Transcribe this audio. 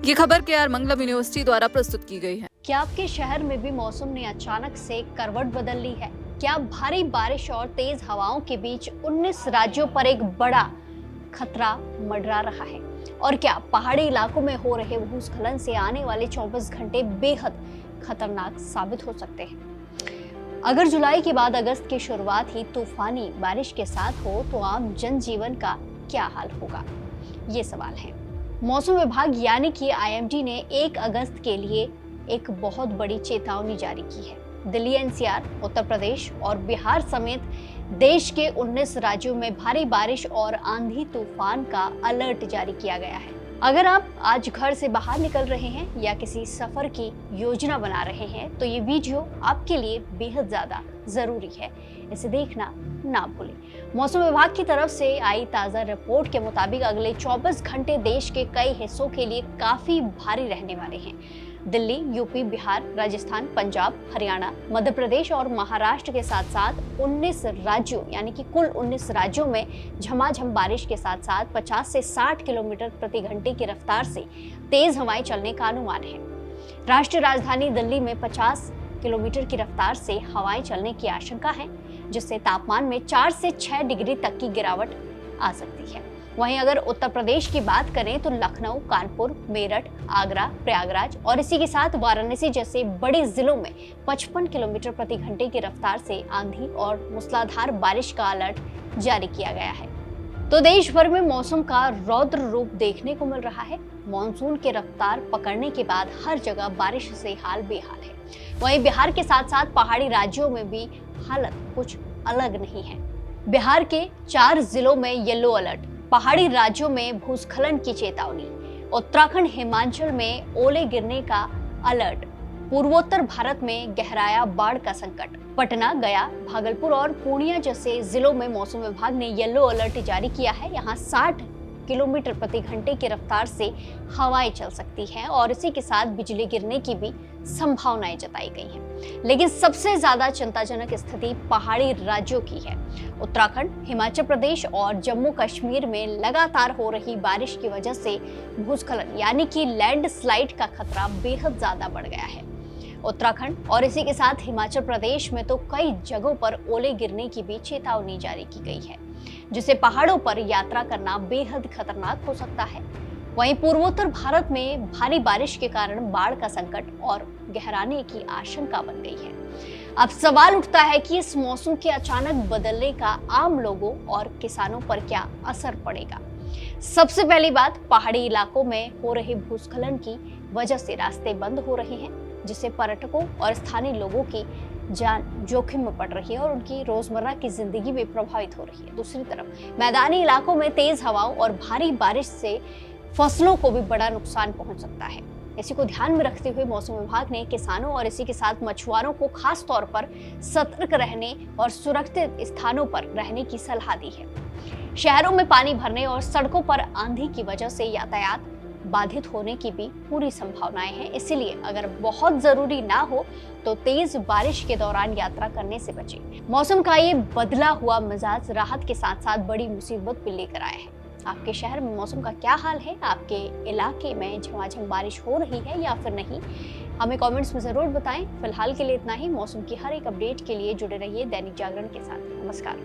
ये खबर KR मंगलम university द्वारा प्रस्तुत की गई है। क्या आपके शहर में भी मौसम ने अचानक से करवट बदल ली है? क्या भारी बारिश और तेज हवाओं के बीच 19 राज्यों पर एक बड़ा खतरा मंडरा रहा है? और क्या पहाड़ी इलाकों में हो रहे भूस्खलन से आने वाले 24 घंटे बेहद खतरनाक साबित हो सकते हैं? अगर जुलाई के बाद अगस्त की शुरुआत ही तूफानी बारिश के साथ हो तो आम जनजीवन का क्या हाल होगा? ये सवाल है। मौसम विभाग यानी कि IMD ने 1 अगस्त के लिए एक बहुत बड़ी चेतावनी जारी की है। दिल्ली, NCR, उत्तर प्रदेश और बिहार समेत देश के 19 राज्यों में भारी बारिश और आंधी तूफान का अलर्ट जारी किया गया है। अगर आप आज घर से बाहर निकल रहे हैं या किसी सफर की योजना बना रहे हैं तो ये वीडियो आपके लिए बेहद ज्यादा जरूरी है। इसे देखना ना भूलें। मौसम विभाग की तरफ से आई ताजा रिपोर्ट के मुताबिक अगले 24 घंटे देश के कई हिस्सों के लिए काफी भारी रहने वाले हैं। दिल्ली, यूपी, बिहार, राजस्थान, पंजाब, हरियाणा, मध्य प्रदेश और महाराष्ट्र के साथ साथ 19 राज्यों यानी कि कुल 19 राज्यों में झमाझम बारिश के साथ साथ 50 से 60 किलोमीटर प्रति घंटे की रफ्तार से तेज हवाएं चलने का अनुमान है। राष्ट्रीय राजधानी दिल्ली में 50 किलोमीटर की रफ्तार से हवाएं चलने की आशंका है, जिससे तापमान में 4 से 6 डिग्री तक की गिरावट आ सकती है। वहीं अगर उत्तर प्रदेश की बात करें तो लखनऊ, कानपुर, मेरठ, आगरा, प्रयागराज और इसी के साथ वाराणसी जैसे बड़े जिलों में 55 किलोमीटर प्रति घंटे की रफ्तार से आंधी और मूसलाधार बारिश का अलर्ट जारी किया गया है। तो देश भर में मौसम का रौद्र रूप देखने को मिल रहा है। मॉनसून के रफ्तार पकड़ने के बाद हर जगह बारिश से हाल बेहाल है। वहीं बिहार के साथ साथ पहाड़ी राज्यों में भी हालत कुछ अलग नहीं है। बिहार के 4 जिलों में येलो अलर्ट, पहाड़ी राज्यों में भूस्खलन की चेतावनी, उत्तराखंड, हिमाचल में ओले गिरने का अलर्ट, पूर्वोत्तर भारत में गहराया बाढ़ का संकट। पटना, गया, भागलपुर और पूर्णिया जैसे जिलों में मौसम विभाग ने येलो अलर्ट जारी किया है। यहाँ 60 किलोमीटर प्रति घंटे की रफ्तार से हवाएं चल सकती हैं और इसी के साथ बिजली गिरने की भी संभावनाएं जताई गई हैं। लेकिन सबसे ज्यादा चिंताजनक स्थिति पहाड़ी राज्यों की है। उत्तराखंड, हिमाचल प्रदेश और जम्मू कश्मीर में लगातार हो रही बारिश की वजह से भूस्खलन यानी कि लैंडस्लाइड का खतरा बेहद ज्यादा बढ़ गया है। उत्तराखंड और इसी के साथ हिमाचल प्रदेश में तो कई जगहों पर ओले गिरने की भी चेतावनी जारी की गई है, जिससे पहाड़ों पर यात्रा करना बेहद खतरनाक हो सकता है। वहीं पूर्वोत्तर भारत में भारी बारिश के कारण बाढ़ का संकट और गहराने की आशंका बन गई है। अब सवाल उठता है कि इस मौसम के अचानक बदलने का आम लोगों और किसानों पर क्या असर पड़ेगा। सबसे पहली बात, पहाड़ी इलाकों में हो रहे भूस्खलन की वजह से रास्ते बंद हो रहे हैं, जिससे पर्यटकों और स्थानीय लोगों की जान जोखिम में पड़ रही है और उनकी रोजमर्रा की जिंदगी भी प्रभावित हो रही है। दूसरी तरफ मैदानी इलाकों में तेज हवाओं और भारी बारिश से फसलों को भी बड़ा नुकसान पहुंच सकता है। इसी को ध्यान में रखते हुए मौसम विभाग ने किसानों और इसी के साथ मछुआरों को खास तौर पर सतर्क रहने और सुरक्षित स्थानों पर रहने की सलाह दी है। शहरों में पानी भरने और सड़कों पर आंधी की वजह से यातायात बाधित होने की भी पूरी संभावनाएं हैं। इसलिए अगर बहुत जरूरी ना हो तो तेज बारिश के दौरान यात्रा करने से बचें। मौसम का ये बदला हुआ मिजाज राहत के साथ साथ बड़ी मुसीबत भी लेकर आया है। आपके शहर में मौसम का क्या हाल है? आपके इलाके में झमाझम बारिश हो रही है या फिर नहीं? हमें कमेंट्स में जरूर बताएं। फिलहाल के लिए इतना ही। मौसम की हर एक अपडेट के लिए जुड़े रहिए दैनिक जागरण के साथ। नमस्कार।